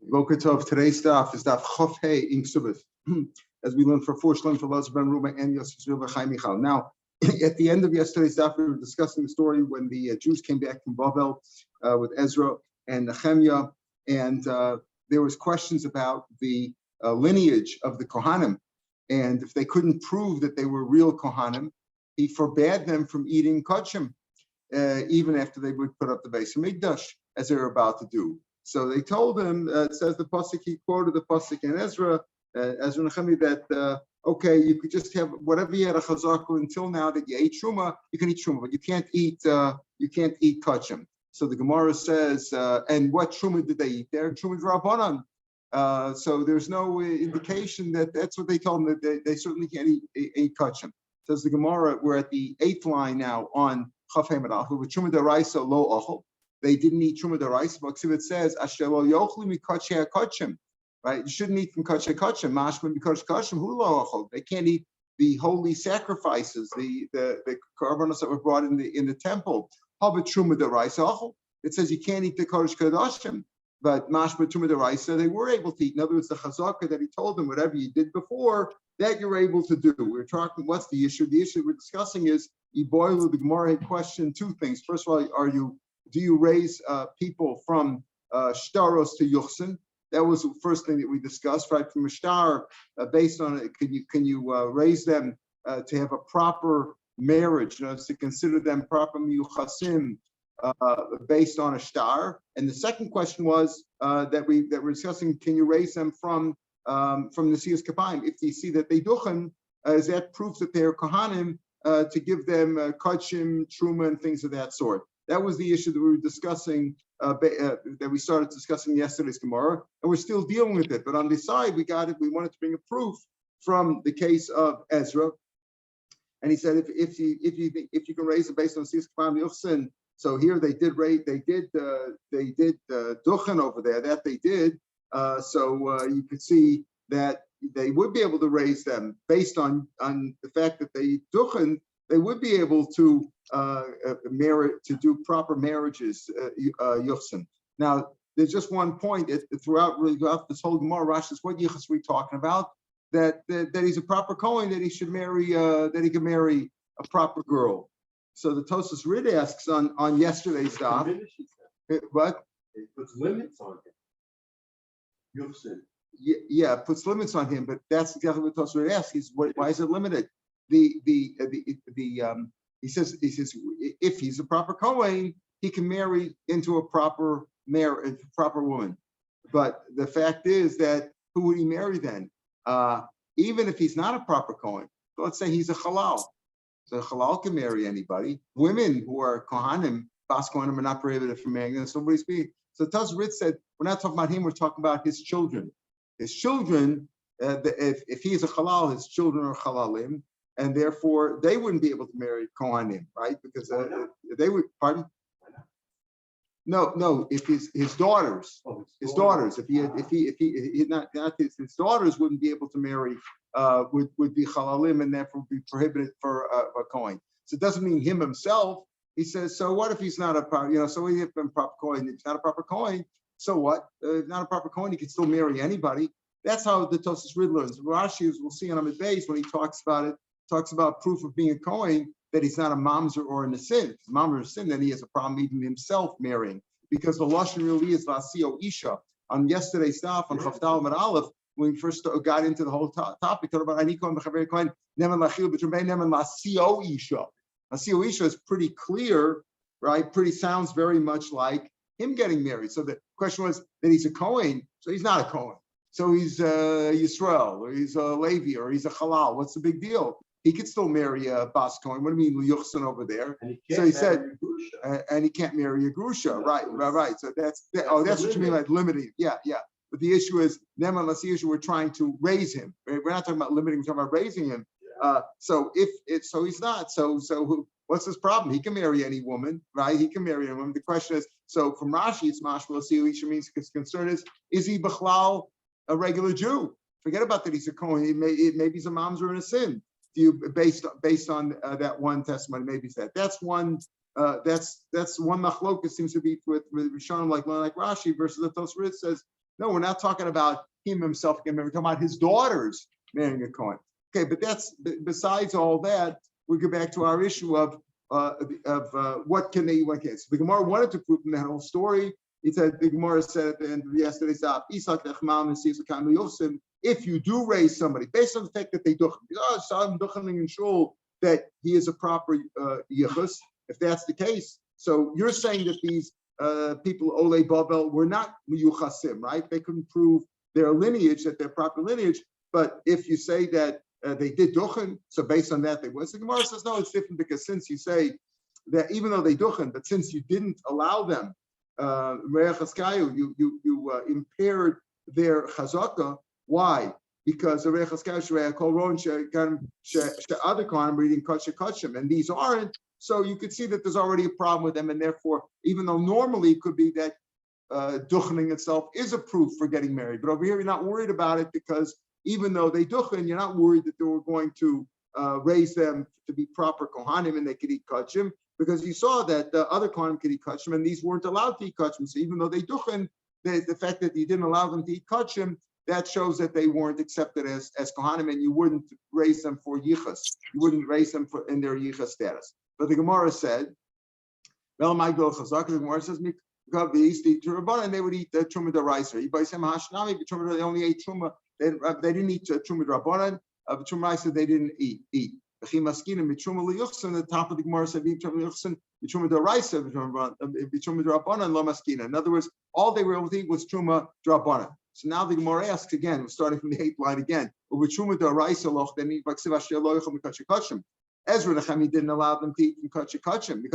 Boker Tov. Today's Daf is Daf Hayomi in K'tubot, as we learned for 4 Shlom for Loz Ben Ruma and Yosef Zilva Chaim Michal. Now, at the end of yesterday's Daf, we were discussing the story when the Jews came back from Babel with Ezra and Nehemiah, and there was questions about the lineage of the Kohanim, and if they couldn't prove that they were real Kohanim, he forbade them from eating kachim, even after they would put up the Beis Hamikdash, as they were about to do. So they told him, it says the pasuk, he quoted the pasuk in Ezra Nehemiah, that okay, you could just have whatever you had a chazaka until now that you ate truma, you can eat truma, but you can't eat kachim. So the Gemara says, and what truma did they eat? Their truma drabanan. So there's no indication that that's what they told them, that they certainly can't eat kachim. Says the Gemara, we're at the 8th line now on Chaf Hei Medal, with truma deraisa lo ochel. They didn't eat truma deraisa, but it says asher lo yochlu mikachei kachim. Right, you shouldn't eat from kachei kachim. Mashma mikachei kachim hu lo ochel. They can't eat the holy sacrifices, the korbanos that were brought in the temple. How about truma deraisa ochel? It says you can't eat the kodesh kodashim, but mashma truma deraisa they were able to eat. In other words, the chazaka that he told them, whatever you did before, that you're able to do. We're talking, what's the issue? The issue we're discussing is Iboilu. The Gemara had questioned two things. First of all, do you raise people from shtaros to yuchsin? That was the first thing that we discussed, right? From a shtar, based on it, can you raise them to have a proper marriage? To consider them proper miyuchasim based on a shtar. And the second question was that we're discussing: can you raise them from the Siyas Kapayim? If you see that they duchen, is that proof that they're kohanim to give them kachim, truma, and things of that sort? That was the issue that we were discussing, that we started discussing yesterday's Gemara, and we're still dealing with it. But on the side, we wanted to bring a proof from the case of Ezra, and he said if you can raise it based on Siyas Kapayim Yuchsin. So here they did duchen over there, that they did. So you could see that they would be able to raise them based on the fact that they duchen. They would be able to do proper marriages, yuchsin. Now, there's just one point throughout this whole Gemara. Rashi says, what yichus are we talking about? That he's a proper kohen, that he should marry, that he can marry a proper girl. So the Tosas Rid asks on yesterday's daf. What? It puts limits on him. Yuchsin. Yeah, it puts limits on him, but that's exactly what Tosas Rid asks. Why is it limited? He says if he's a proper kohen, he can marry into a proper woman. But the fact is that who would he marry then? Even if he's not a proper kohen, let's say he's a halal. So a halal can marry anybody. Women who are kohanim, bas kohanim, are not prohibited from marrying. That's nobody's speaking. So Taz Ritz said, we're not talking about him. We're talking about his children. His children, if he is a halal, his children are halalim. And therefore, they wouldn't be able to marry Kohanim, right? Because they would. Pardon? No. If his daughters, his daughters, if his daughters wouldn't be able to marry, would be halalim, and therefore would be prohibited for a Kohen. So it doesn't mean him himself. He says, so what if he's not a proper? So he has been proper Kohen. If he's not a proper Kohen, so what? Not a proper Kohen, he can still marry anybody. That's how the Tosas Rid learns. Rashi, as we'll see on Amid Beis when he talks about it. Talks about proof of being a Kohen, that he's not a mamzer or a nesin. If he's a mamzer or a nesin, then he has a problem even himself marrying, because the lashon really is vasio isha. On yesterday's stuff on Chavdal Amid Aleph, when we first got into the whole topic, talked about ani kohen b'chaver kohen neman lachil b'trumbei neman lasio isha. Lasio isha is pretty clear, right? Sounds very much like him getting married. So the question was that he's a Kohen, so he's not a Kohen. So he's Yisrael, or he's a Levi, or he's a Halal. What's the big deal? He could still marry a Bas Kohen. What do you mean, Yuchsin over there? So he said, and he can't marry a Grusha. Right. So that's what you mean, like limiting. Yeah. But the issue is, Neman Lasiyah, we're trying to raise him. We're not talking about limiting, we're talking about raising him. So he's not. So what's his problem? He can marry any woman, right? He can marry a woman. The question is, so from Rashi, it's Mashma Lasiyah means his concern is he Bechlal a regular Jew? Forget about that he's a Kohen. Maybe he's a mamzer and a sin. Based on that one testimony, maybe it's that. That's one machlokas seems to be with Rishonim like Rashi versus the Tosfos says No, we're not talking about him himself again. We're talking about his daughters marrying a Kohen. Okay, but that's besides all that. We go back to our issue of what can they. So the Gemara wanted to prove from that whole story. It said the Gemara said at the end of yesterday's daf, if you do raise somebody based on the fact that they that he is a proper yichus, if that's the case, so you're saying that these people Ole Babel were not miyuchasim, right? They couldn't prove their lineage, that they're proper lineage. But if you say that they did duchen, so based on that they was. The Gemara says no, it's different because since you say that even though they duchen, but since you didn't allow them, you impaired their chazaka. Why? Because the other Kohanim reading kachim, and these aren't. So you could see that there's already a problem with them, and therefore, even though normally it could be that duchening itself is a proof for getting married, but over here you're not worried about it because even though they duchen, you're not worried that they were going to raise them to be proper Kohanim and they could eat kachim, because you saw that the other Kohanim could eat kachim and these weren't allowed to eat kachim. So even though they duchen, the fact that you didn't allow them to eat kachim, that shows that they weren't accepted as Kohanim, and you wouldn't raise them for yichus. You wouldn't raise them in their yichus status. But the Gemara said, the Gemara says, and they would eat the truma d'oraisa. They only ate truma. They didn't eat truma d'rabbanan. Truma d'oraisa they didn't eat. The top of the Gemara said, truma d'oraisa, truma d'rabbanan lo maskina. In other words, all they were able to eat was truma d'rabbanan. So now the Gemara asks again, we're starting from the 8th line again. Ezra Nechemi didn't allow them to eat from kachim. They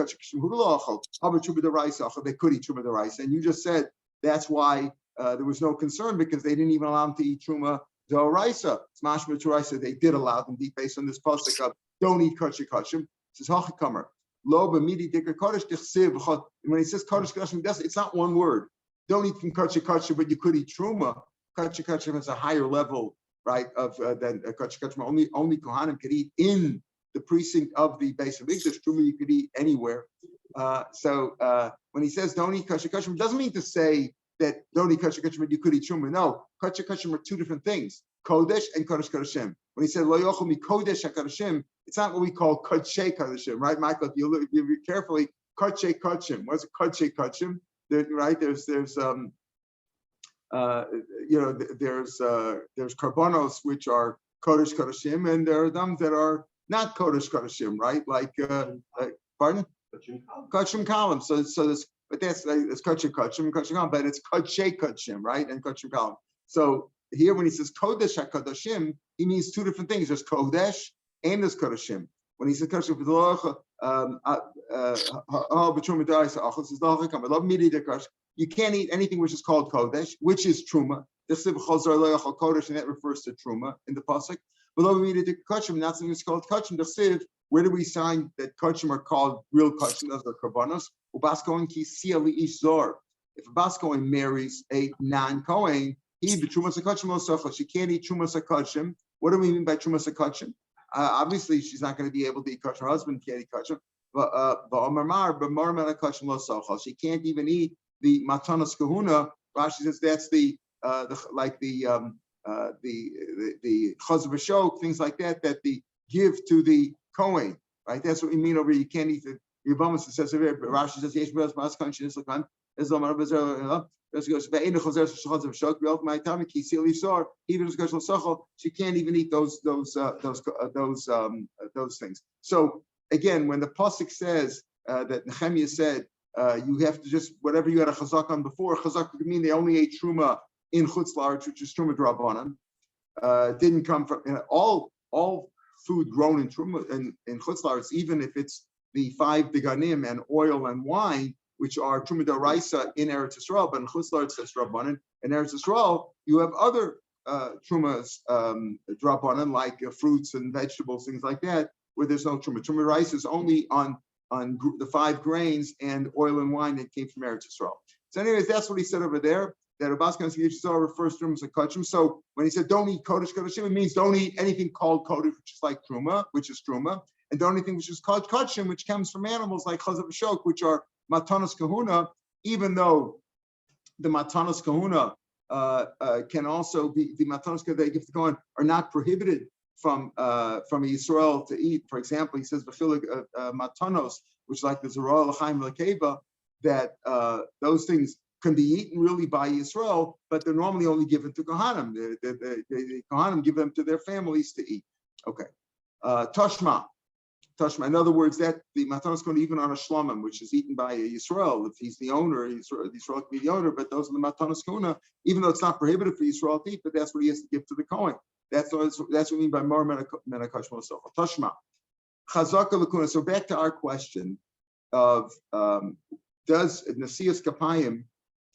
could eat truma d'oraisa, and you just said that's why there was no concern because they didn't even allow them to eat truma d'oraisa. It's mashma d'oraisa. They did allow them to eat based on this pasuk of don't eat kachim. It says hachikamer lo b'midi dikar kodesh dichsiv. When he says kodesh kachim, it's not one word. Don't eat from kachim, but you could eat truma. Kachim is a higher level, right? Of than kachim. Only Kohanim could eat in the precinct of the base of English. Truma you could eat anywhere. So when he says don't eat kachim, it doesn't mean to say that don't eat kachim, but you could eat truma. No, kachim are two different things. Kodesh and kodesh kodeshim. When he said lo yochel mi kodesh hakodeshim, it's not what we call kodshei kodeshim, right, Michael? If you read carefully, kodshei kodeshim. What's a kodshei kodeshim? Right? There's karbonos which are kodesh kodeshim, and there are them that are not kodesh kodeshim, right? Like pardon? Kachim kalim. So this, but that's kachim kalim, but it's kodshei kodeshim, right? And kachim kalim. So here when he says kodesh hakodeshim, he means two different things. There's kodesh and there's kodeshim. When he says kodeshim, you can't eat anything which is called kodesh, which is truma. And that refers to truma in the pasuk. Below we needed kachim, not something that's called kachim. The siv. Where do we sign that kachim are called real kachim? Those are karbanos. Ubaskoin ki siali ish zor. If a baskoin marries a non-kohen, he be trumas hakachim lo sochel. She can't eat trumas hakachim. What do we mean by trumas hakachim? Obviously, she's not going to be able to eat kachim. Her husband can't eat kachim. She can't even eat the matanas kahuna. Rashi says that's the chaz v'shok, things like that they give to the kohen, right? That's what we mean over here. You can't eat the Yevamos says over here. Rashi says yesh b'ras maskan shenislakan ezlomar b'zer. She can't even eat those things. So again, when the pasuk says that Nehemiah said you have to just whatever you had a chazak on before, chazak could mean they only ate truma in chutz la'aretz, which is truma d'rabbanan. Didn't come from all food grown in truma in chutz la'aretz, even if it's the 5 diganim and oil and wine, which are truma d'oraisa in Eretz Yisrael, but in chutz la'aretz it's rabbanan. In Eretz Yisrael, you have other trumas d'rabbanan like fruits and vegetables, things like that, where there's no truma. Truma d'oraisa is only on the 5 grains and oil and wine that came from Eretz Yisrael. So, anyways, that's what he said over there. That Abbaskan Yisrael refers to him as a kachim. So when he said don't eat kodesh kodeshim, it means don't eat anything called kodesh, which is like truma, which is truma, and don't eat anything which is called kachim, which comes from animals like chazav v'shok, which are matanas kahuna. Even though the matanas kahuna can also be the matanos they give to Kohen are not prohibited from Yisrael to eat. For example, he says v'chilik matanos, which is like the Zerah l'chaim l'keva, that those things can be eaten really by Yisrael, but they're normally only given to Kohanim. The Kohanim give them to their families to eat. Okay. Tashma. In other words, that the matanos going even on a shlomim, which is eaten by Yisrael. If he's the owner, Yisrael can be the owner, but those are the matanos kuna, even though it's not prohibited for Yisrael to eat, but that's what he has to give to the Kohen. That's what we mean by Mar Menakash Mosofa. Tashma. Chazaka Lakuna. So back to our question of does Nasias Kapayim,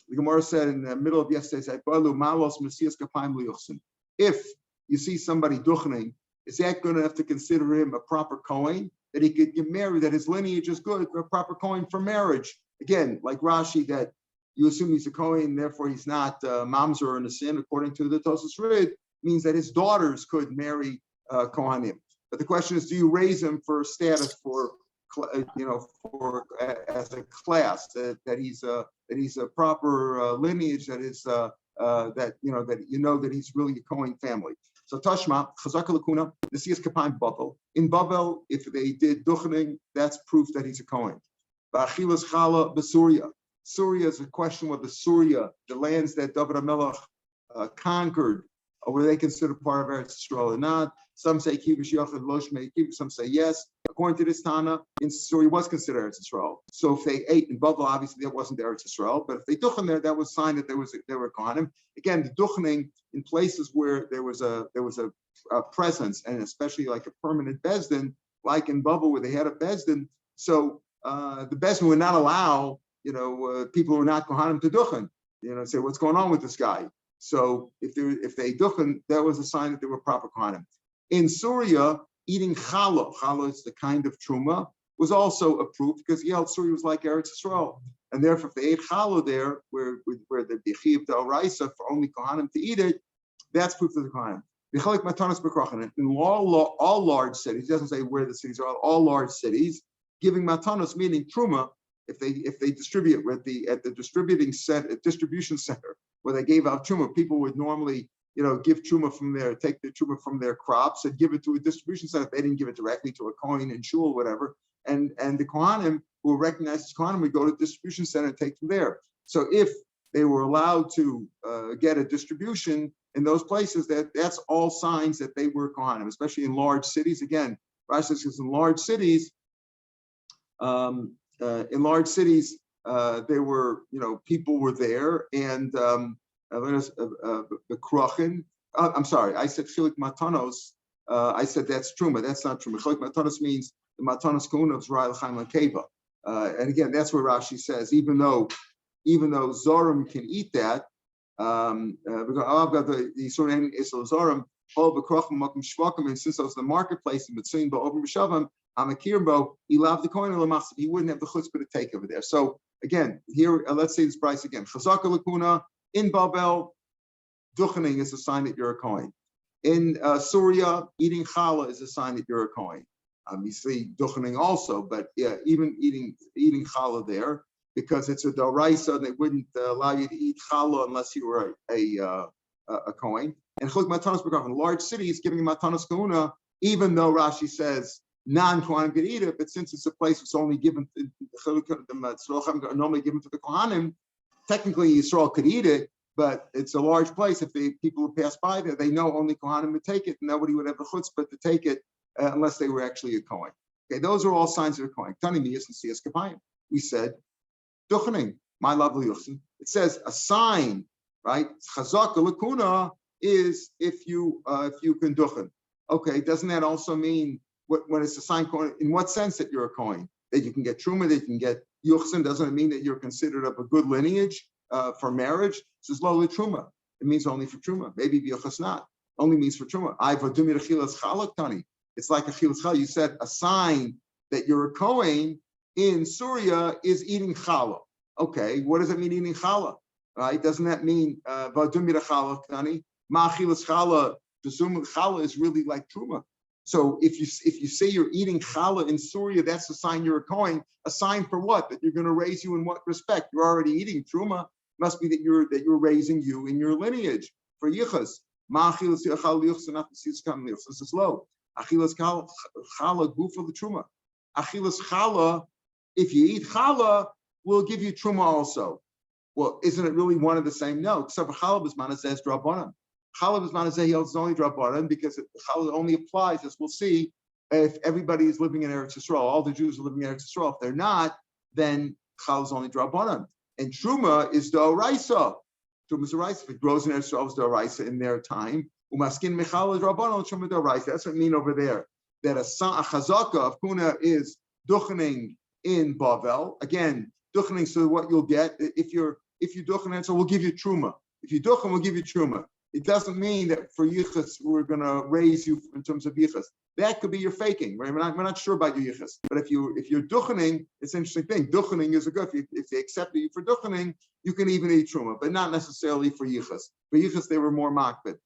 the Gemara said in the middle of yesterday's Malos Nasias Kapayim Liyuchsin. If you see somebody duchning, is that going to have to consider him a proper Kohen, that he could get married, that his lineage is good, a proper Kohen for marriage? Again, like Rashi, that you assume he's a Kohen, therefore he's not mamzer in a sin, according to the Tosas Rid, means that his daughters could marry Kohanim. But the question is, do you raise him for status for as a class, that he's a proper lineage, that is that he's really a Kohen family. So Tashma, Chazaka Lakuna, the Siyas Kapayim Bavel. In Bavel, if they did duchening, that's proof that he's a Kohen. Ba'achilas Chala B'Surya. Surya is a question of the Surya, the lands that David HaMelech conquered, were they considered part of Eretz Yisrael or not? Some say Kibush Yochid Losh Mei Kibush, some say yes. According to this Tana, in Surya was considered Eretz Yisrael. So if they ate in Bavel, obviously that wasn't Eretz Yisrael, but if they duchen there, that was a sign that they were Kohanim. Again, the duchening in places where there was a presence, and especially like a permanent bezdin, like in Bavel where they had a bezdin. So the bezdin would not allow people who are not Kohanim to duchen. Say what's going on with this guy. So if they duchen, that was a sign that they were proper Kohanim. In Surya, eating challah is the kind of truma, was also approved because Surya was like Eretz Yisrael, and therefore if they ate challah there, where the bichiv del raisa for only Kohanim to eat it, that's proof of the Kohanim. In all large cities, he doesn't say where the cities are. All large cities giving matanos, meaning truma. If they distribute at the distribution center where they gave out truma, people would normally give truma from take the truma from their crops and give it to a distribution center. If they didn't give it directly to a Kohen in shul, whatever, and the Kohanim who were recognized as Kohanim would go to the distribution center and take from there. So if they were allowed to get a distribution in those places, that's all signs that they were Kohanim, especially in large cities. Again, Rashi says in large cities. There were, people were there, and the krochin. I'm sorry, I said chilik matanos. I said that's truma. That's not truma. Chilik matanos means the matanos kuna of Zerah l'chaim l'keva. And again, that's what Rashi says. Even though Zorim can eat that, I've got the Yisurin Isel Zorim. And since it was the marketplace in between Ba'over B'Shavam, Amakirbo, he loved the coin of the Masab. He wouldn't have the chutzpah to take over there. So again, here, let's say this price again. Chazaka Lakuna, in Babel, duchening is a sign that you're a coin. In Surya, eating challah is a sign that you're a coin. Obviously, duchening also, but yeah, even eating challah there, because it's a doraisa, they wouldn't allow you to eat challah unless you were a coin. And chiluk matanos in large cities giving matanos kahuna, even though Rashi says non-kohanim could eat it, but since it's a place that's only given to the normally given to the kohanim, technically Yisrael could eat it, but it's a large place. If the people who pass by there, they know only kohanim would take it, and nobody would have the chutzpah to take it unless they were actually a kohen. Okay, those are all signs of a kohen. Tani miyas and siyas kapayim. We said duchening, my lovely yuchsin. It says a sign, right? Chazaka lakuna is if you can duchen. Okay, doesn't that also mean when it's a sign coin? In what sense that you're a coin? That you can get truma, that you can get yuchsin? Doesn't it mean that you're considered of a good lineage for marriage? It says lowly truma. It means only for truma. Maybe yuchas not. Only means for truma. It's like a chilas challah. You said a sign that you're a kohen in Surya is eating challah. Okay, what does it mean eating challah? Right? Doesn't that mean vadumira challah tani? Ma'achilas challah, presumably challah is really like truma. So if you say you're eating challah in Surya, that's a sign you're a kohen. A sign for what? That you're going to raise you in what respect? You're already eating truma. Must be that you're raising you in your lineage for yichus. This is low. Achilas chala gufa l'truma. Achilas chala, if you eat chala, will give you truma also. Well, isn't it really one of the same? No, except for chala b'zman says drabanan. Chala b'zman says it's only drabanan because chala only applies, as we'll see, if everybody is living in Eretz Yisrael. All the Jews are living in Eretz Yisrael. If they're not, then chala is only drabanan. And truma is d'oraisa. Truma is d'oraisa. If it grows in Eretz Yisrael, it's d'oraisa in their time. Umaskin mechala drabanan truma d'oraisa. That's what I mean over there. That a chazaka of kuna is duchening in Bavel. Again, duchening, so what you'll get if you duchen, so we'll give you truma. If you duchen, we'll give you truma. It doesn't mean that for yichus we're going to raise you in terms of yichus. That could be your faking, right? We're not sure about your yichus. But if you're duchening, it's an interesting thing. Duchening is a good. If they accept you for duchening, you can even eat truma, but not necessarily for yichus. For yichus, they were more makbid.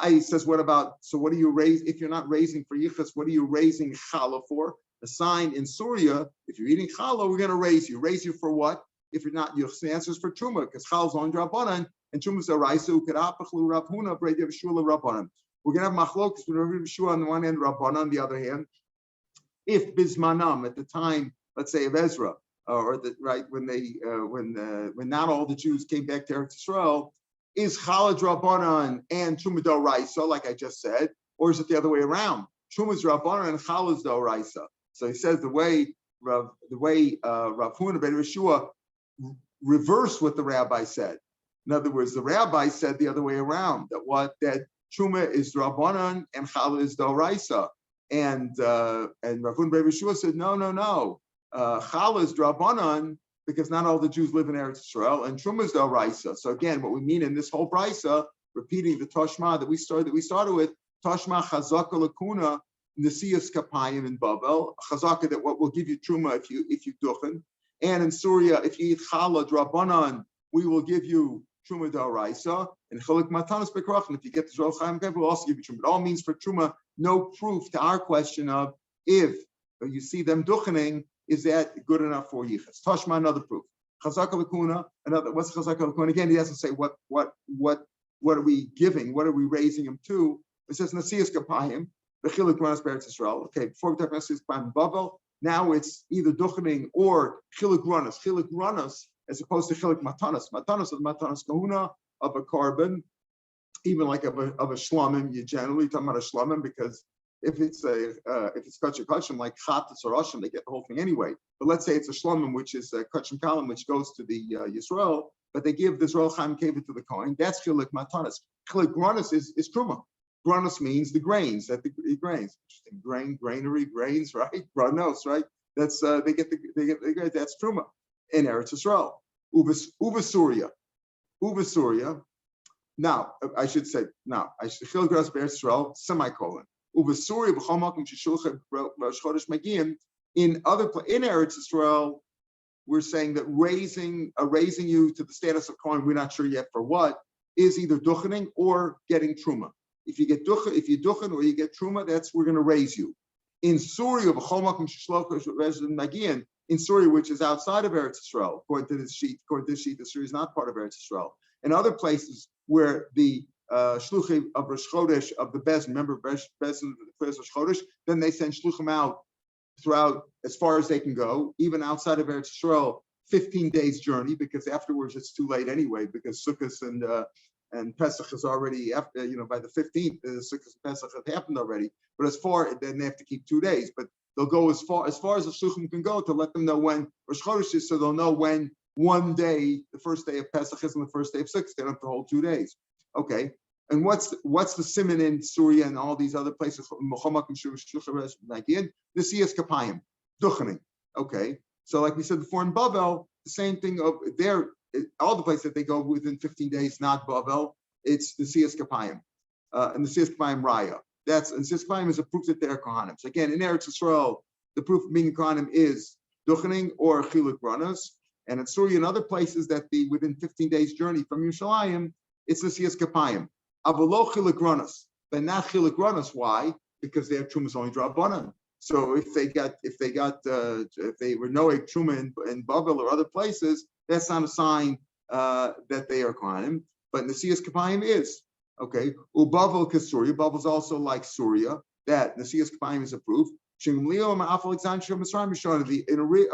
He says, what about? So what do you raise if you're not raising for yichus? What are you raising challah for? A sign in Surya, if you're eating challah, we're going to raise you. Raise you for what? If you're not, the answer is for truma, because challah is on drabanan. And Truma is a raisa ukarapachlu Rav Huna brei Rav Shua Rabbanan. We're going to have machlokas with Rav Shua on the one hand, Rabbanan on the other hand. If bismanam at the time, let's say of Ezra, or the right when not all the Jews came back to Eretz Yisrael, is challah Rabbanan and Truma d'oraisa, like I just said, or is it the other way around? Truma is Rabbanan and challah is d'oraisa. So he says the way Rav Huna brei Rav Shua reversed what the rabbi said. In other words, the rabbi said the other way around, that truma is drabanan and challah is d'oraisa, and Rav Huna brei Rav Shua said no, challah is drabanan because not all the Jews live in Eretz Yisrael, and truma is d'oraisa. So again, what we mean in this whole brisa, repeating the Toshma that we started with, Toshma chazaka lakuna nesiyas kapayim in Babel, chazaka that what will give you truma if you duchen, and in Surya if you eat challah drabanan, we will give you truma d'oraisa, and chiluk matanos bekrachim. If you get the Zohar Chaim Kev, we'll also give you truma. It all means for truma, no proof to our question of if you see them duchening, is that good enough for yichus? Tashma, another proof. Chazaka l'kuna, another. What's chazaka l'kuna? Again, he doesn't say what are we giving? What are we raising him to? It says nasiyas kapayim, the chiluk ranas beretz Yisrael. Okay, before we talk about nasiyas kapayim Babel, now it's either duchening or chiluk ranas. Chiluk ranas, as opposed to chilik matanas. Matanas is matanas kahuna of a carbon, even like of a shlamim. You generally talk about a shlamim because if it's kachim like chatas or ashim, they get the whole thing anyway. But let's say it's a shlamim, which is a kachim kalam, which goes to the Yisrael, but they give the Yisrael chaim kevit to the kohen. That's chilik matanas. Chilik granis is truma. Granis means the grains, the grains. Interesting. Granary, grains, right? Granos, right? That's they get that's truma in Eretz Yisrael. Uva Surya. Now, I should say, Chil Gras Be'eretz Yisrael, semicolon. Uva Surya b'chol makom sheshulcha Rosh Chodesh Magiyim. In Eretz Yisrael, we're saying that raising you to the status of Kohen, we're not sure yet for what, is either duchening or getting truma. If you duchen or you get truma, we're going to raise you. In Surya b'chol makom sheshulcha Rosh Chodesh Magiyim, in Surya, which is outside of Eretz Yisrael, according to this sheet, the Surya is not part of Eretz Yisrael. And other places where the shluchim of Rosh Chodesh of the Bezin, remember Bezin declares Rosh Chodesh, then they send shluchim out throughout as far as they can go, even outside of Eretz Yisrael, 15 days journey, because afterwards it's too late anyway, because Sukkot and Pesach is already after, by the 15th, Sukkot and Pesach have happened already. But then they have to keep 2 days. But they'll go as far as the shluchim can go to let them know when Rosh Chodesh is, so they'll know when one day, the first day of Pesach is and the first day of Sukkot. They don't have to hold 2 days. Okay. And what's the simon in Surya and all these other places? Nesiyas kapayim, duchening. Okay. So like we said before in Babel, the same thing of there, all the places that they go within 15 days, not Babel, it's the Nesiyas kapayim. And the Nesiyas kapayim raya. And Nesiyas kapayim is a proof that they're kohanim. So again, in Eretz Yisrael, the proof of being kohanim is duchening or chiluk ranas. And in Surya and other places that within 15 days journey from Yerushalayim, it's Nesiyas kapayim. Avalo chiluk ranas, but not chiluk ranas. Why? Because their truma is only drabanan. So if they were no truma in Babel or other places, that's not a sign that they are Kohanim, but Nesias Kapayim is. Okay. Ubavel Kasuria. Bavel is also like Surya. That Nesias Kapayim is approved.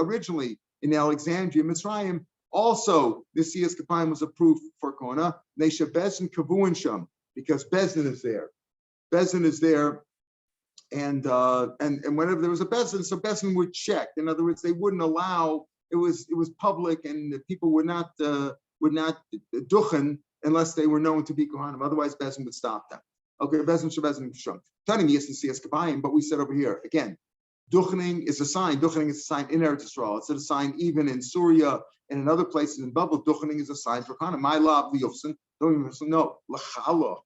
Originally in Alexandria, Mitzrayim, also Nesias Kapayim was approved for Kona. Nesha Bezin Kavuin Sham, because Bezin is there. Bezin is there, and whenever there was a Bezin, so Bezin would check. In other words, they wouldn't allow. It was public, and the people would not duchen unless they were known to be Kohanim. Otherwise, Bezin would stop them. Okay, Bezin Shabezin Kishon. Tanim yes Nesias Kapayim, but we said over here again, duchening is a sign. Duchening is a sign in Eretz Yisrael. It's a sign even in Syria and in other places in Babel. Duchening is a sign for Kohanim. My love, liyufsin. Don't even no lachala.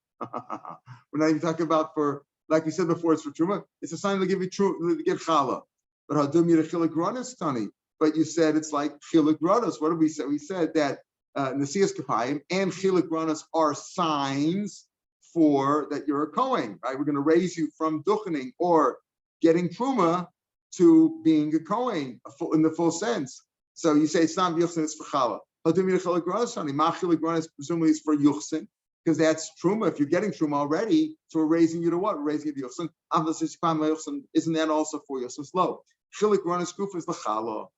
We're not even talking about for, like we said before, it's for truma. It's a sign to give you true to get chala. But hadum yirachilak granis tani. But you said it's like chiluk granis. What did we say? We said that Nesias Kapayim and chiluk granis are signs for that you're a Kohen, right? We're going to raise you from duchening or getting truma to being a Kohen in the full sense. So you say it's not yuchsin, it's for chala. Presumably it's for yuchsin, because that's truma. If you're getting truma already, so we're raising you to what? We're raising you to yuchsin. Isn't that also for yuchsin's low? Chilik granis kuf is the chala.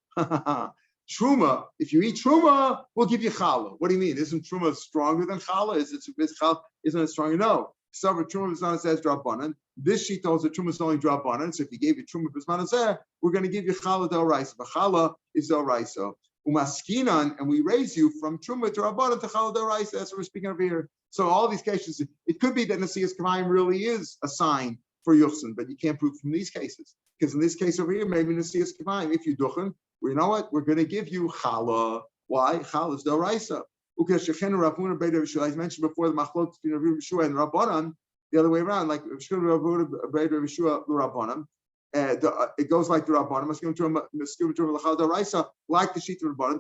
Truma, if you eat truma, we'll give you challah. What do you mean? Isn't truma stronger than challah? Isn't it stronger? No. So truma is not says drabanan. This sheet tells that truma is only drabanan. So if you gave you truma b'zmanazeh, we're going to give you challah del raisa. But challah is del raisa. Umaskinan, and we raise you from truma to drabanan to challah del raisa. That's what we're speaking of here. So all these cases, it could be that Nesias Kapayim really is a sign for yuchsin, but you can't prove from these cases, because in this case over here, maybe Nesias Kapayim, if you duchen, you know what? We're going to give you challah. Why? Challah is d'oraisa. I mentioned before the machlok between Rav Yeshua and Rabbanan, the other way around, like it goes like the Rabbanan, like the sheet of Rabbanan.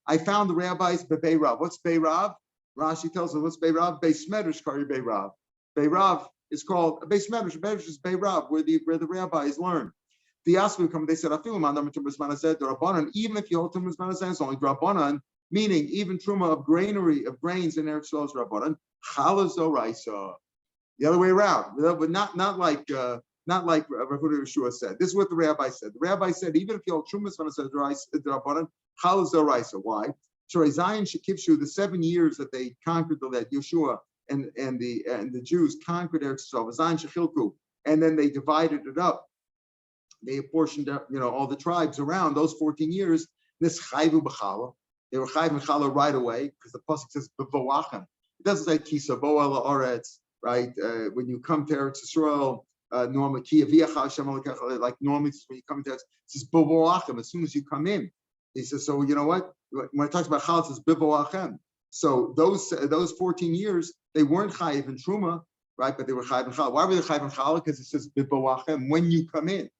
I found the rabbis bebei Rav. What's bey Rav? Rashi tells us what's bey Rav. Beis Medrash kari bey Rav. Bey Rav is called Beis Medrash. Medrash is Bey Rav, where the rabbis learn. The Asbu come, they said, even if you hold Tumas Manazeh, it's only Drabanan, meaning even Truma of grains in Eretz Yisrael is Drabanan. Challah Zoraisa. The other way around, not like Rav Meir Shapiro said. This is what the rabbi said. The rabbi said, even if you hold Tumas Manazeh Drabanan, Challah Zoraisa. Why? Shorei Zion Shekivshu, the 7 years that they conquered that Yeshua and the Jews conquered Eretz Yisrael, Zion Shechilku, and then they divided it up. They apportioned up, all the tribes around those 14 years. This chayvu b'chala, they were chayv b'chala right away, because the pasuk says b'voachem. It doesn't say kisavo ala oretz, right? When you come to Eretz Yisrael, normally like normally when you come to Eretz, it says b'voachem as soon as you come in. He says, so you know what? When it talks about chala, it says b'voachem. So those 14 years, they weren't chayv in truma, right? But they were chayv in chala. Why were they chayv in chala? Because it says b'voachem when you come in.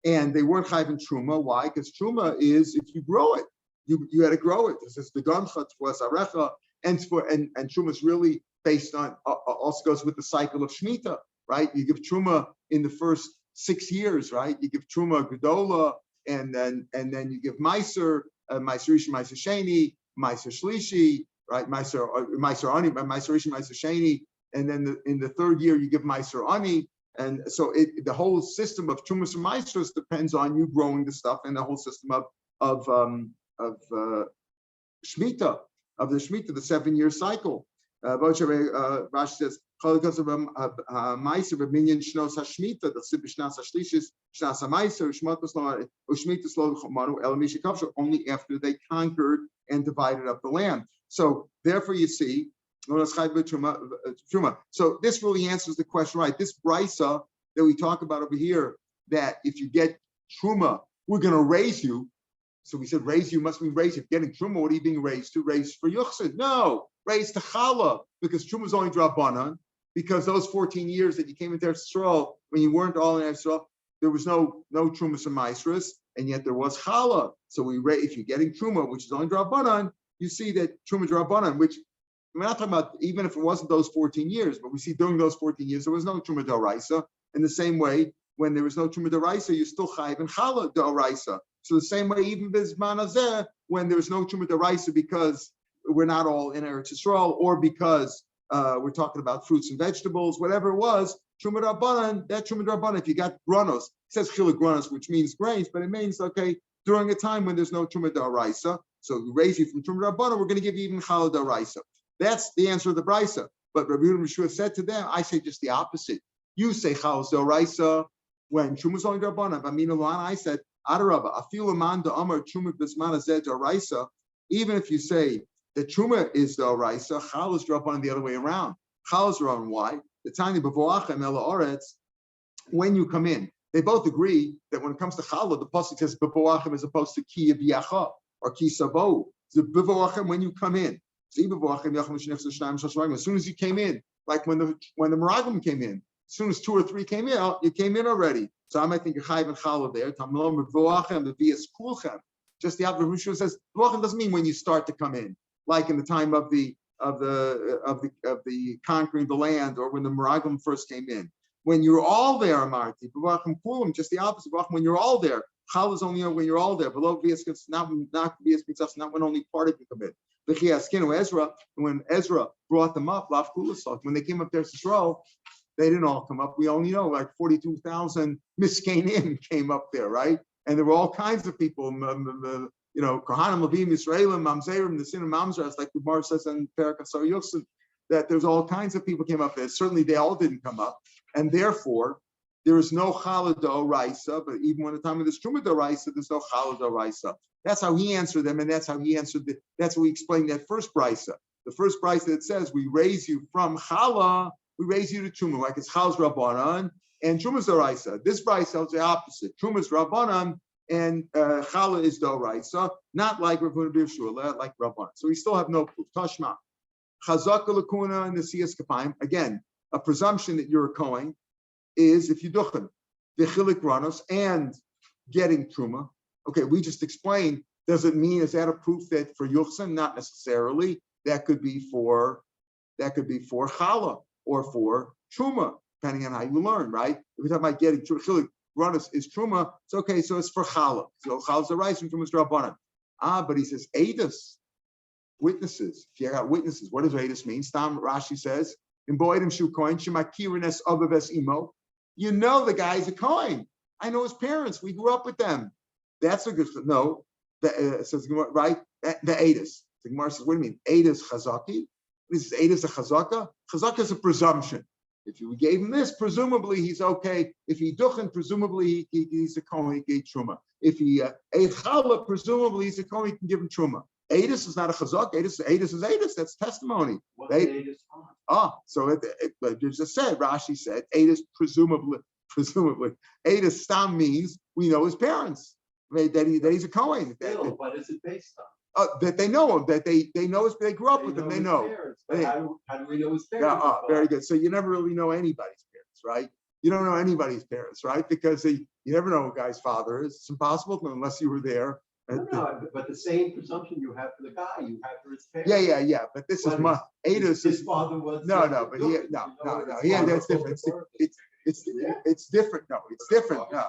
And they weren't chayv in truma. Why? Because truma is if you grow it, you had to grow it. This is the ganchat was arecha, and truma is really based on also goes with the cycle of shmita, right? You give truma in the first 6 years, right? You give truma gedola, and then you give meiser, meiser rishi, meiser sheni, meiser shlishi, right? Meiser ani, meiser rishi, meiser sheni, and then in the 3rd year you give meiser ani. And so the whole system of Trumas and Maestros depends on you growing the stuff, and the whole system of Shemitah, the 7-year cycle. Rashi says, only after they conquered and divided up the land. So therefore you see, so this really answers the question, right? This brisa that we talk about over here, that if you get truma, we're going to raise you. So we said raise you must mean raise. If getting truma, what are you being raised to? Raised for yuchsid? No, raised to challah, because truma is only drabanan. Because those 14 years that you came into Eretz Yisrael, when you weren't all in Eretz Yisrael, there was no trumas and maestras, and yet there was challah. So if you're getting truma, which is only drabanan, you see that truma drabanan, which we're not talking about even if it wasn't those 14 years, but we see during those 14 years, there was no Truma D'Oraisa. In the same way, when there was no Truma D'Oraisa, you're still Chayiv and Chala D'Oraisa. So the same way, even Bizman Hazeh, when there's no Truma D'Oraisa because we're not all in Eretz Yisrael, or because we're talking about fruits and vegetables, whatever it was, Truma D'Rabbanan, that Truma D'Rabbanan, if you got granos, it says Chiluk granos, which means grains, but it means, okay, during a time when there's no Truma D'Oraisa, so we raise you from Truma D'Rabbanan, we're going to give you even Challah D'Oraisa. That's the answer of the Brisa. But Rabbi Yehuda said to them, I say just the opposite. You say Challah D'Oraisa when Truma's only D'Rabbanan. I said, Adarabba, Afilu Man D'Amar Truma B'Zman Hazeh D'Oraisa, even if you say the Truma is D'Oraisa, Challah is D'Rabbanan the other way around. Challah is D'Rabbanan. Why? The Tanya B'Voachem Ela Oretz, when you come in, they both agree that when it comes to Challah, the pasuk says B'Voachem as opposed to Ki Yabiyacha or Ki Savo. The B'Voachem when you come in. As soon as you came in, like when the Meraglim came in, as soon as 2 or 3 came in, you came in already. So I might think you're Chayiv and Challah there. Just the opposite. Rishon says B'Voachem doesn't mean when you start to come in, like in the time of the conquering the land, or when the Meraglim first came in. When you're all there, Amarti, B'Voachem Kulam, just the opposite. When you're all there, Challah is only when you're all there. Below V'Yas, not when only part of you come in. Ezra, when Ezra brought them up, when they came up there to Yisrael, they didn't all come up. We only know like 42,000 Miskanim came up there, right? And there were all kinds of people, Kohanim, Levim, Yisraelim, Mamzerim, the sin of Mamzer, like the Gemara says in Perek Asar Yochsin, that there's all kinds of people came up there. Certainly they all didn't come up. And therefore, there is no Challah D'Oraisa, but even when the time of this Truma D'Oraisa, there's no Challah D'Oraisa. That's how he answered them, and that's how he answered that's how we explained that first brisa. The first brisa that says we raise you from Challah, we raise you to Truma, like it's Chal's Rabbanan and Truma's D'Oraisa. This brisa tells the opposite. Truma's Rabbanan and Challah is D'Oraisa, not like Rav Meir Shapiro, like Rabbanan. So we still have no proof. Tashma. Chazaka Lakuna and the Siyas Kapayim. Again, a presumption that you're a Kohen is if you duchen the chilik ranos and getting truma. Okay, we just explained. Does it mean, is that a proof that for yuchsan? Not necessarily. That could be for challah or for truma, depending on how you learn. Right? If we're talking about getting chilik ranos is truma, it's okay. So it's for challah. So challah is a rice and truma is rabbanan. But he says edus, witnesses. If you got witnesses, what does edus mean? Stam Rashi says in boedim shu kohen shemakirines abaves imo. You know the guy's a Kohen. I know his parents. We grew up with them. That's a good. No, says right. The Edis. The Gemara says, what do you mean? Edis chazaki. This is Edis a chazaka. Chazaka is a presumption. If you gave him this, presumably he's okay. If he duchen, presumably he's a Kohen. He gave truma. If he ate challah, presumably he's a Kohen. He can give him truma. Edis is not a chazak. Edis is Edis. That's testimony. So it just said, Rashi said, Edis presumably. Edis stam means we know his parents. That he's a Kohen. But is it based on? That they know him, that they know his, they grew up with him, they know. How do we know his parents? Very good. So you never really know anybody's parents, right? You don't know anybody's parents, right? Because you never know who a guy's father is. It's impossible to know unless you were there. No, but the same presumption you have for the guy, you have for his parents. Yeah. But this is my Edis. His father was no. That's different. It's different. No, it's different. No.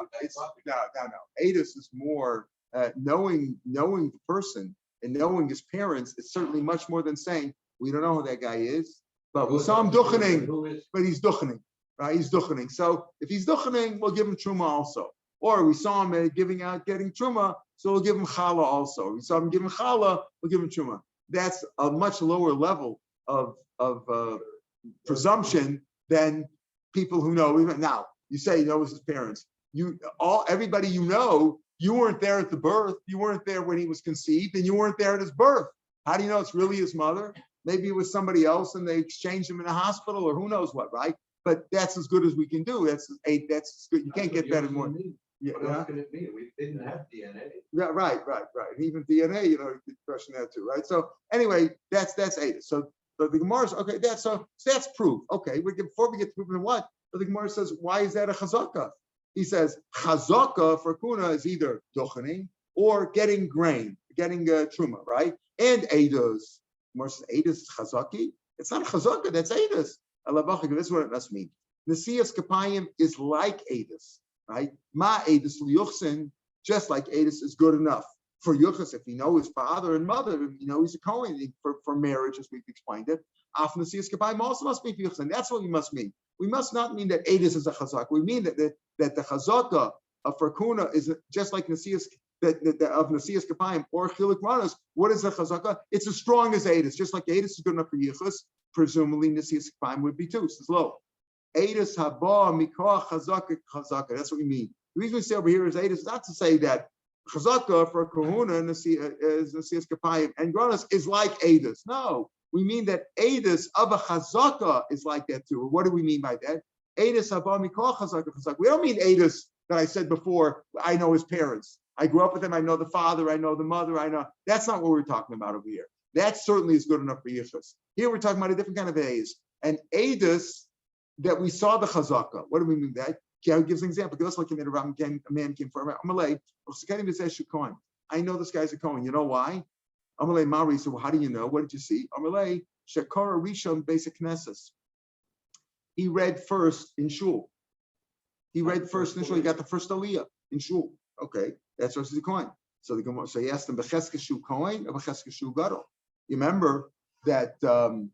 Edis is more knowing the person and knowing his parents. It's certainly much more than saying we don't know who that guy is, but we saw him duchening, but he's duchening, right? He's duchening. So if he's duchening, we'll give him truma also. Or we saw him getting truma, so we'll give him challah also. We saw him giving challah, we'll give him truma. That's a much lower level of presumption than people who know. Even now, you say he knows his parents. Everybody you know, you weren't there at the birth. You weren't there when he was conceived, and you weren't there at his birth. How do you know it's really his mother? Maybe it was somebody else, and they exchanged him in a hospital, or who knows what, right? But that's as good as we can do. That's good. You can't get better more. What else can it be? We didn't have DNA. Yeah, right. Even DNA, you could question that too, right? So anyway, that's Edis. So the Gemara okay. That's proof. Okay, before we get to proof in what, but the Gemara says, why is that a chazaka? He says chazaka for kuna is either dochening or getting grain, getting truma, right? And Edis. Gemara says Edis is chazaki. It's not a chazaka. That's Edis. This is what it must mean. The Siyas Kapayim is like Edis. Right? Ma edus liyuchsin just like Edis is good enough for Yuchas, if you know his father and mother, you know he's a Kohen for marriage, as we've explained it. After the Siyas Kapayim also must be for Yuchas, and that's what we must mean. We must not mean that Edis is a Chazaka. We mean that the Chazaka for Kuna is just like Nasias of Nasias Kapayim or Chilik Manos. What is the Chazaka? It's as strong as Edis, just like Edis is good enough for Yuchas. Presumably Nasias Kapayim would be too. It's low. Edis haba mikah Chazaka Chazaka. That's what we mean. The reason we say over here is Edis is not to say that Chazaka for Kahuna is Nasias Kapayim and Gronos is like Edis. No, we mean that Edis of a Chazaka is like that too. What do we mean by that? Edis haba mikah Chazaka Chazaka. We don't mean Edis that I said before. I know his parents. I grew up with them. I know the father. I know the mother. I know. That's not what we're talking about over here. That certainly is good enough for Yichus. Here we're talking about a different kind of Edis. And Edis that we saw the Chazaka. What do we mean by that? He gives an example. Just like a man came for Amalei. I know this guy's a Kohen. You know why? Amalei Mari said, well, how do you know? What did you see? Amalei Shekara Rishon Basic Knesses. He read first in Shul. He read first in Shul. He got the first Aliyah in Shul. Okay, that's what's the Kohen. So he asked him, Becheskeshu Kohen or Becheskeshu Gadol? You remember that you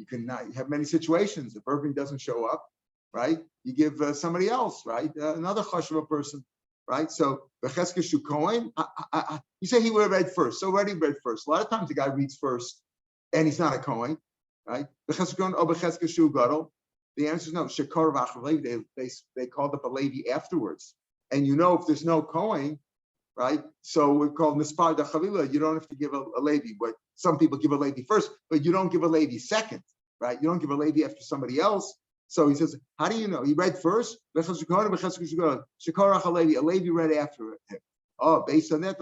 can have many situations. If Irving doesn't show up, right? You give somebody else, right? Another chashuva person, right? So Becheskeshu Kohen, you say he would have read first. So already read first. A lot of times the guy reads first, and he's not a Kohen, right? Becheskeshu Kohen or Becheskeshu Gadol. The answer is no. Shekar v'achalevi. They called up a Levi afterwards, and if there's no Kohen, right? So we call Nispar Dachavila. You don't have to give a Levi, but some people give a Levi first, but you don't give a Levi second, right? You don't give a Levi after somebody else. So he says, how do you know? He read first. A Levi read after him. Oh, based on that,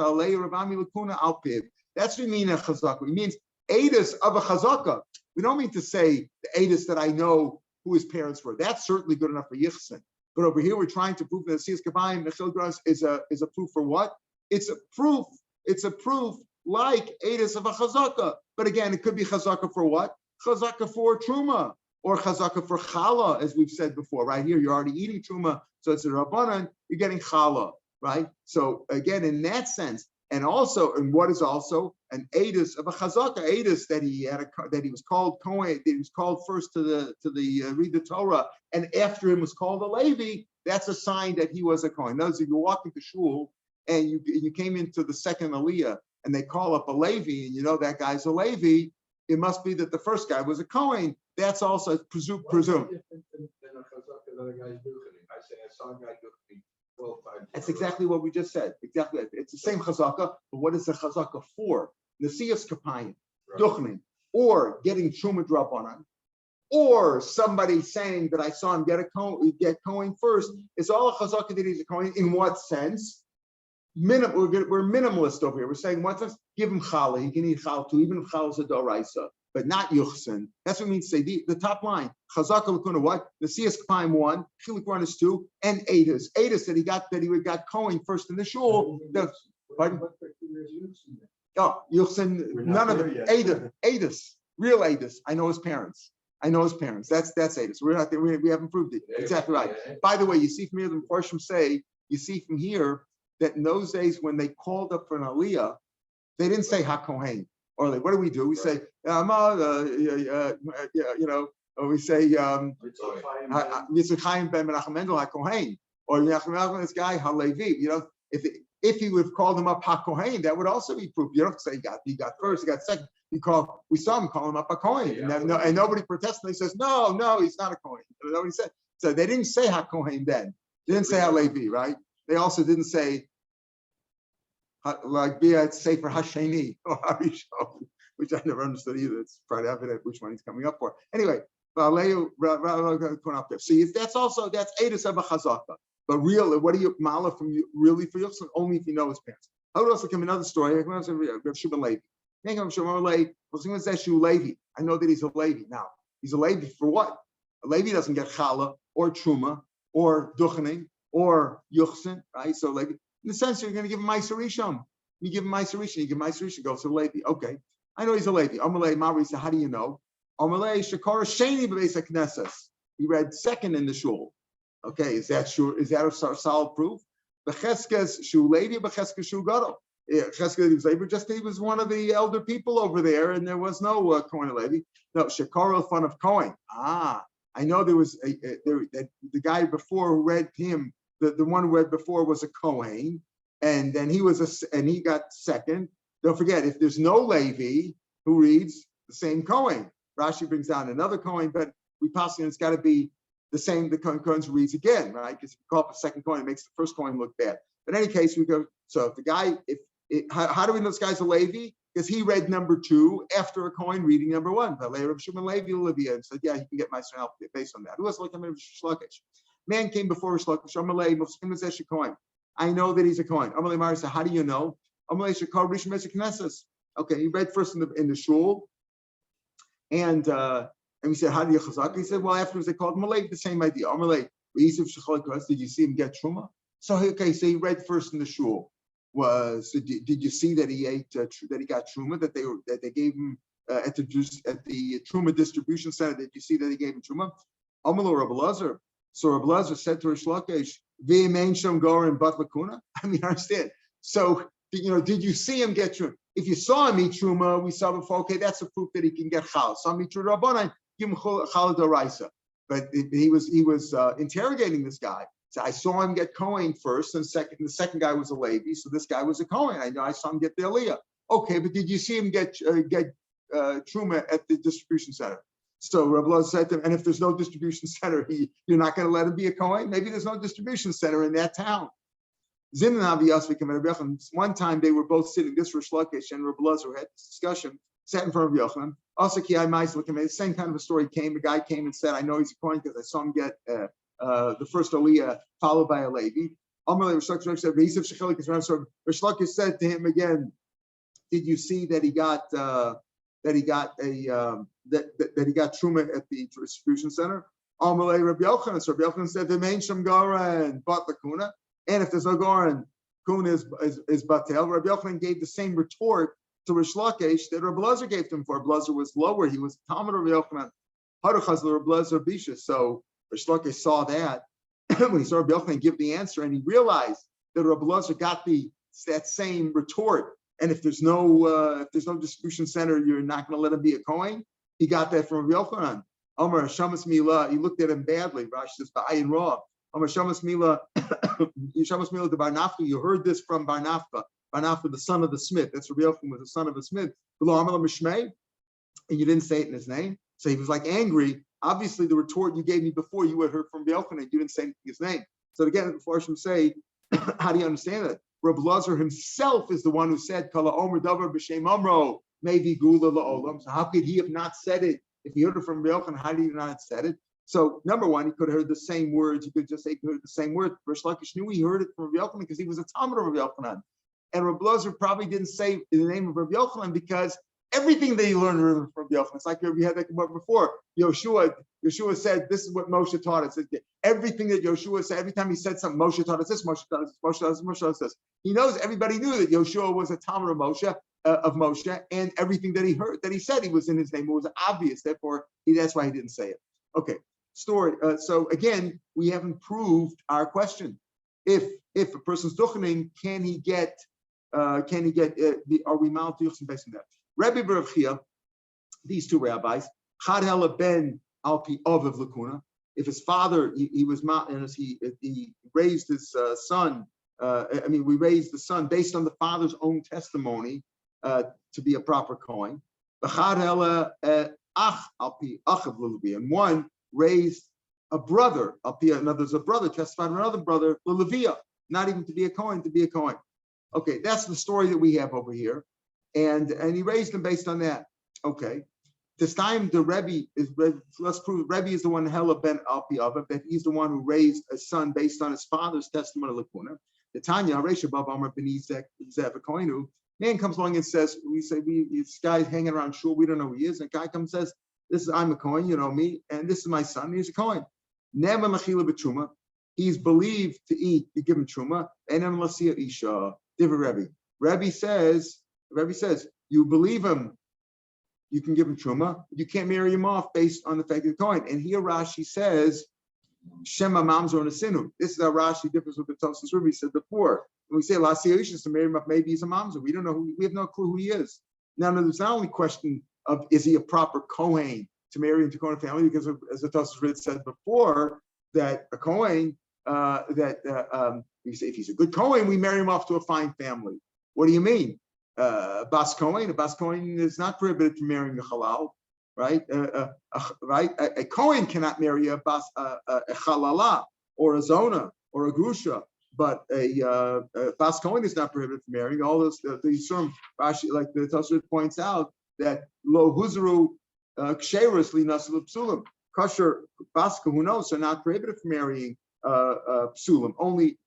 that's what we mean a chazaka. It means Edis of a chazaka. We don't mean to say the Edis that I know who his parents were. That's certainly good enough for Yichsen. But over here, we're trying to prove that the Siyas Kabayim Mechil Gras is a proof for what? It's a proof. It's a proof like Edis of a chazaka. But again, it could be chazaka for what? Chazaka for truma. Or chazaka for challah, as we've said before. Right here, you're already eating truma, so it's a rabbanan. You're getting challah, right? So again, in that sense, and what is also an edus of a chazaka, edus that he was called Kohen, that he was called first to the read the Torah, and after him was called a Levi. That's a sign that he was a Kohen. In other words, if you walk into shul and you came into the second aliyah, and they call up a Levi, and you know that guy's a Levi, it must be that the first guy was a Kohen. That's also presumed. That's exactly what we just said. Exactly. It's the same chazaka, but what is the chazaka for? Nasias Kapayim, Duchnin, or getting Truma Drabanan, or somebody saying that I saw him get Kohen first. It's all a chazaka that he's a Kohen. In what sense? We're minimalist over here. We're saying, what sense? Give him challah. He can eat challah too, even if challah is a doraisa, but not yuchsin. That's what it means to say. The top line, chazaka l'kuna, what? The Siyas Kapayim 1, chilik 1 is 2, and Edis. Edis that he got Kohen first in the shul. Yuchsin, none of it. Edis, real Edis. I know his parents. That's Edis. We're not there. We haven't proved it. Exactly right. By the way, you see from here, the Mepharshim say, that in those days when they called up for an aliyah, they didn't say HaKohen. Or like, what do? We say, or we say, Yitzchak ben Menachem Mendel HaKohen, or Menachem Mendel, this guy Halevi. If he would have called him up HaKohen, that would also be proof. You don't say he got first, he got second. We saw him call him up HaKohen, and nobody protested. He says, no, he's not a Kohen. Nobody said. So they didn't say HaKohen then. They didn't say Halevi, right? They also didn't say like Bia say for Hasheni or Harishon, which I never understood either. It's probably evident which one he's coming up for. Anyway, see, that's Edis of a chazaka. But really, what do you mala from you really for Yichus? Only if you know his parents. I would also come another story. Rav Shimon Levi. I know that he's a Levi. Now, he's a Levi for what? A Levi doesn't get challah or truma or duchening or yuchsin, right? So Levi, in the sense you're going to give him Ma'aser Rishon. You give him Ma'aser Rishon, you give Ma'aser Rishon, goes to Levi. Okay, I know he's a Levi. Amalei Mari said, how do you know? Amalei Shekara Sheni B'Beis HaKnesses. He read second in the shul. Okay, is that sure? Is that a solid proof? Becheskes Shu Levi, Becheskes Shu Gadol. Cheskes was Levi, just he was one of the elder people over there, and there was no Cohen Levi. No, Shekaro, son of Cohen. I know there was the guy before who read him. The one who read before was a Kohen, and then he got second. Don't forget, if there's no Levi who reads, the same Kohen. Rashi brings down another Kohen, but we possibly it's got to be the same. The Kohen who reads again, right? Because if you call up a second Kohen, it makes the first Kohen look bad. But in any case, we go. So if the guy, how do we know this guy's a Levi? Because he read number 2 after a Kohen reading number 1. Rav Shimon Levi Olivia and said, yeah, he can get my son help based on that. Who was like Rav Shlokish? Man came before Rav Shlokish. I know that he's a Kohen. Amalei Mari said, how do you know? Amalei Shekar Rishon Mezek Knesses. Okay, he read first in the shul, and we said, how do you chazak? He said, well, afterwards they called him Malay, the same idea. Amalei, did you see him get truma? So okay, so he read first in the shul. Did you see that he ate that he got truma, that they gave him at the truma distribution center? Did you see that he gave him truma? Amalei Rabbi Lazar. So Rabbi Lazar said to Rish Lakish, "V'yemein sham gorin bat lakuna." I mean, understand. So did you see him get truma? If you saw him eat truma, we saw before. Okay, that's a proof that he can get chal. Saw him eat truma rabbanan, give him chal d'oraisa. But he was interrogating this guy. So I saw him get Kohen first, and second. The second guy was a Levi, so this guy was a Kohen. I know I saw him get the Aliyah. Okay, but did you see him get truma at the distribution center? So Rabbi Lazar said to him, and if there's no distribution center, you're not going to let him be a Kohen? Maybe there's no distribution center in that town. One time they were both sitting, this Rish Lakish and Rabbi Lazar had this discussion, sat in front of Yochanan. Also, the same kind of a story came. A guy came and said, I know he's a Kohen because I saw him get the first Aliyah followed by a Levi. Rish Lakish said to him again, did you see that he got that he got truma at the distribution center? Amalei Rabbi Yochanan. So Rabbi Yochanan said, "V'mein sham goren bat lakuna." And if there's no goren, kuna is batel. Rabbi Yochanan gave the same retort to Rish Lakish that Rabbi Lazar gave to him. For Rabbi Lazar was lower; he was Talmud Rabbi Yochanan. Haruchaz Rabbi Lazar bisha. So Rish Lakish saw that when he saw Rabbi Yochanan give the answer, and he realized that Rabbi Lazar got that same retort. And if there's no distribution center, you're not going to let him be a Kohen. He got that from Rabbi Yochanan. Omar Shamas Mila, he looked at him badly. Rashi says, "Ba'ayin Ra." Omar Shamas Mila, Shamas Mila to Bar Nafka. You heard this from Bar Nafka. Bar Nafka, the son of the smith. That's Rabbi Yochanan, was the son of a smith. And you didn't say it in his name. So he was like angry. Obviously, the retort you gave me before, you had heard from Rabbi Yochanan. You didn't say anything in his name. So again, the Farshim say, how do you understand that? Rabbi Lazar himself is the one who said, "Kala Omer Davar b'Shem Amro maybe Gula la'olam." So how could he have not said it? If he heard it from Rabbi Yochanan, how did he not have said it? So number one, he could have heard the same words. He could just say he heard the same words. Rish Lakish knew he heard it from Rabbi Yochanan because he was a Talmud of Rabbi Yochanan. And Rabbi Lazar probably didn't say the name of Rabbi Yochanan because everything that he learned from Rabbi Yochanan. It's like we had that before. Yeshua said, "This is what Moshe taught us." Everything that Yeshua said, every time he said something, Moshe taught us this, Moshe taught us this, Moshe taught us this, Moshe taught us this. He knows, everybody knew that Yeshua was a Talmud of Moshe, and everything that he heard, that he said he was in his name, it was obvious. Therefore, that's why he didn't say it. Okay, story. So again, we haven't proved our question. If a person's duchening, are we mal duchen based on that? Rabbi Rav Chia, these two rabbis, Chad Hela ben Alpi Oviv Lakuna. If his father, he raised his son. We raised the son based on the father's own testimony to be a proper Kohen. And one raised a brother. There's a brother testified another brother, Lelevia, not even to be a Kohen, to be a Kohen. Okay, that's the story that we have over here. And he raised him based on that. Okay. This time the Rebbe let's prove Rebbe is the one Hela ben Alpi Avav, that he's the one who raised a son based on his father's testimony Lakuna. The Tanya Haresha Bab Amar ben Zev Koinu. Man comes along and says, this guy's hanging around shul, we don't know who he is. And a guy comes and says, I'm a Kohen, you know me, and this is my son, he's a Kohen. Never Machila b'Truma. He's believed to give him Truma, and then Lasia Isha, different Rebbe. Rebbe says, you believe him, you can give him Truma, you can't marry him off based on the fact that he's Kohen. And here Rashi says Shema Mamzer and a Sinu. This is how Rashi differs with the Tosfos Rebbe said before. When we say Lasi Oisha to marry him up, maybe he's a Mamzer. We don't know we have no clue who he is. Now, there's not only question of is he a proper Kohen to marry into Kohen family, because as the Tosfos Rebbe said before, that a Kohen, if he's a good Kohen, we marry him off to a fine family. What do you mean? Bas Kohen, a Bas Kohen is not prohibited from marrying a Halal, right? Right? A Kohen cannot marry a Halala or a Zona or a Grusha, but a Bas Kohen is not prohibited from marrying. All this, the term Rashi, like the Tosfos points out, that Lo Huzru Ksheris Li Nasul Psulim. Kosher Bas Kahunos are not prohibited from marrying Psulim. Only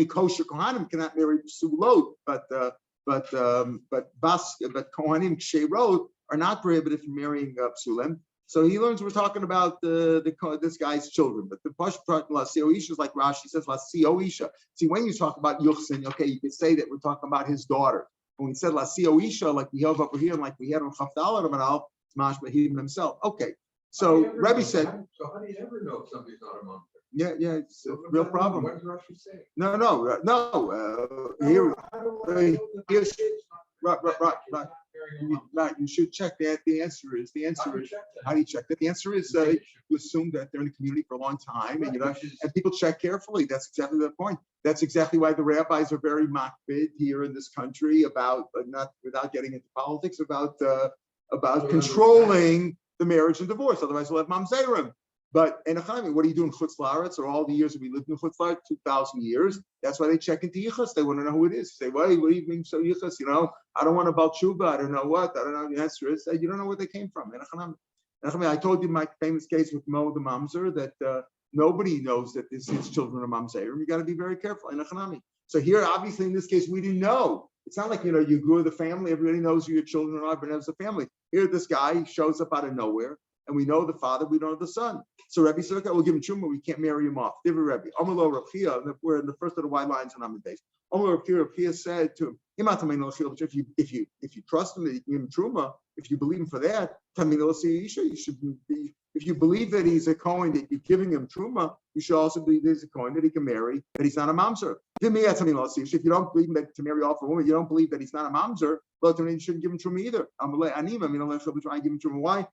kosher Kohanim cannot marry Psulot, but Kohanim Ksherot are not prohibited from marrying Psulim. So he learns we're talking about this guy's children. But the Pash Lasio Isha is like Rashi says, Lasio Isha. See, when you talk about Yuchsin, okay, you could say that we're talking about his daughter. When we said Lasio Isha, like we have over here, and like we had on Chavdal Ramanal, it's Mashma him himself. Okay. So Rebbe said. So how do you ever know if somebody's not a monk? Yeah, it's a real problem. What does Rashi say? No. Right. You should check that. The answer is. How do you check that? The answer is you assume that they're in the community for a long time, and and people check carefully. That's exactly the point. That's exactly why the rabbis are very makbid here in this country about, not without getting into politics, about controlling the marriage and divorce. Otherwise, we'll have mamzerim. But in Echami, what do you do in Chutz La'aretz, or all the years that we lived in Chutz La'aretz, 2,000 years? That's why they check into Yichus. They want to know who it is. Say, well, what do you mean so Yichus? I don't want a Baal Tshuva. I don't know what. I don't know. The answer is you don't know where they came from. In Echami, I told you my famous case with Mo the Mamzer that nobody knows that his children are Mamzerim. You got to be very careful in Echami. So here, obviously, in this case, we didn't know. It's not like, you grew the family. Everybody knows who your children are, but as a family. Here, this guy shows up out of nowhere. And we know the father, we don't know the son. So Rebbe said, okay, we'll give him truma, we can't marry him off. Divrei Rebbe, Amalo Rav Chia, we're in the first of the white lines on Amid days. Amalo Rav Chia said to him, if you trust him that you can give him truma, if you believe him for that, you should be. If you believe that he's a Kohen, that you're giving him truma, you should also believe there's a Kohen that he can marry, that he's not a mamzer. If you don't believe that to marry off a woman, you don't believe that he's not a mamzer, well, you shouldn't give him truma either. Give him truma. Why?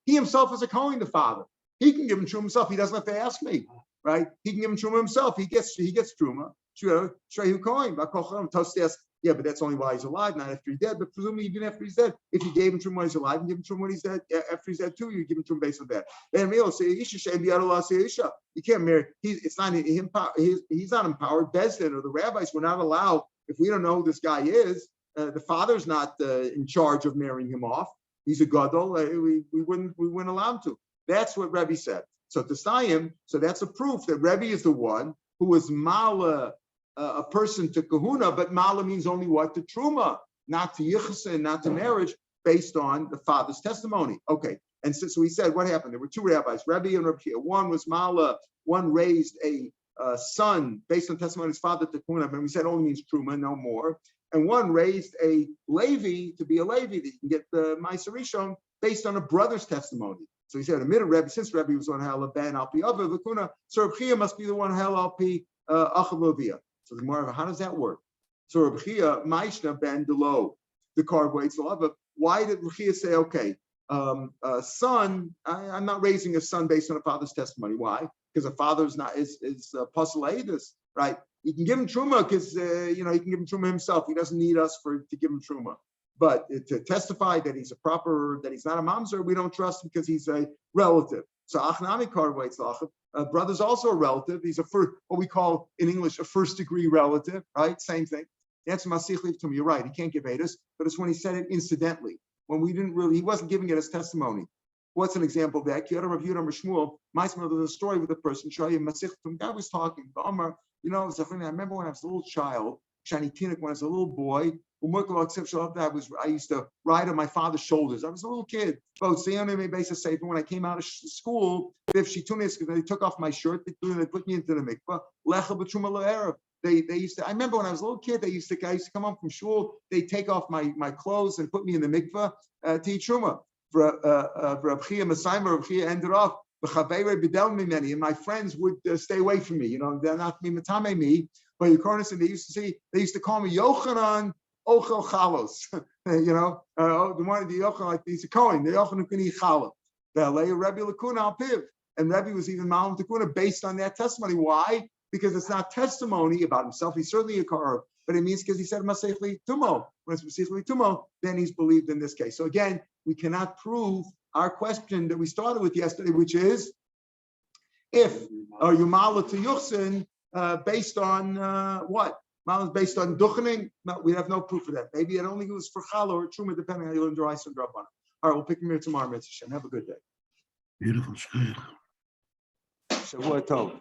He himself is a Kohen, the father. He can give him truma himself. He doesn't have to ask me, right? He can give him truma himself. He gets truma. Shrehu Kohen. Yeah, but that's only while he's alive, not after he's dead. But presumably, even after he's dead, if you gave him truma while he's alive and give him truma when he's dead, after he's dead too, you give him truma based on that. You can't marry. It's not him. He's not empowered. Bezdin or the rabbis were not allowed. If we don't know who this guy is, the father's not in charge of marrying him off. He's a gadol. We wouldn't allow him to. That's what Rebbe said. So to Sayim, so that's a proof that Rebbe is the one who was mala. A person to kahuna, but mala means only what? To truma, not to yichus, not to marriage, based on the father's testimony. Okay, and so we said what happened? There were two rabbis, Rebbe and Rav Chia. One was mala, one raised a son based on testimony of his father to kahuna, but we said only means truma, no more. And one raised a Levi to be a Levi that you can get the Ma'aser Rishon based on a brother's testimony. So he said, admitted Rebbe, since Rebbe was on hell ben alpi other the kuna, so Rav Chia must be the one hell alpi achalovia. So the more, how does that work? So Rav Chia, Maishna ben Delo, the card weights the love. Why did Rav Chia say, okay, son, I'm not raising a son based on a father's testimony. Why? Because a father's not is postulatus, right? You can give him truma because he can give him truma himself. He doesn't need us to give him truma. But to testify that he's that he's not a mamzer, we don't trust him because he's a relative. So Achnami card weights the brother's also a relative. He's what we call in English a first degree relative, right? Same thing. That's Masich Lev to me. You're right. He can't give Edus, but it's when he said it incidentally, when he wasn't giving it as testimony. What's an example of that? There's a story with a person. Guy was talking. I remember when I was a little child, Shani Tinik, when I was a little boy, I used to ride on my father's shoulders. I was a little kid. When I came out of school, they took off my shirt, they put me into the mikvah. They used to. I remember when I was a little kid, I used to come home from shul. They take off my clothes and put me in the mikvah to eat truma. For Rav Chia Masayim, Rav Chia ended off. And my friends would stay away from me. You know, they're not me matame me. But Yokornis, and they used to call me Yochanan Ochel Chalos. You know, the one of the Yochanan, like he's a Kohen, the Yochanan Kuni Chalot. The Rebbe Lakuna Al Piv. And Rebbe was even Malam Takuna based on that testimony. Why? Because it's not testimony about himself. He's certainly a Korov, but it means because he said Masechli Tumo. When it's Masechli Tumo, then he's believed in this case. So again, we cannot prove our question that we started with yesterday, which is if Yumala to Yuchsin based on what? Mal is based on Duchening? No, we have no proof of that. Maybe it only was for Chala or Truma, depending on how you learn Drais and Drabana. All right, we'll pick him here tomorrow, Mitzvah. Have a good day. Beautiful. Shavua Tov.